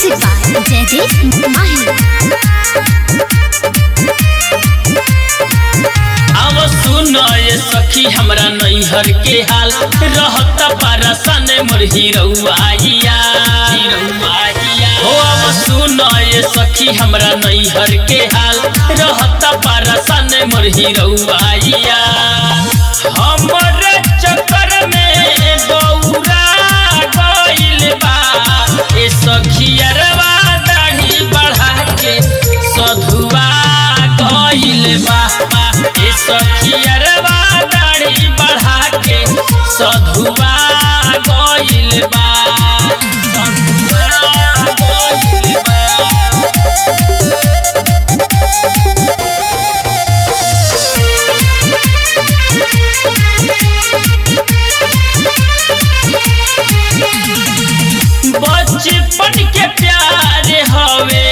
Music by Jaidev माही। अब सुन ये सखी हमरा नैहर के हाल रहता पारसन मोर हिरौआइया हो। अब सुन ये सखी हमरा नैहर के हाल रहता पारसन मोर हिरौआइया। हमरे चक्कर में बौरा गइल बा ए सखियरवा दाढ़ी बढ़ा के सधुआ गइल बा ए सखियरवा दाढ़ी बढ़ा के सधुआ गइल बा बचपन के प्यार हवे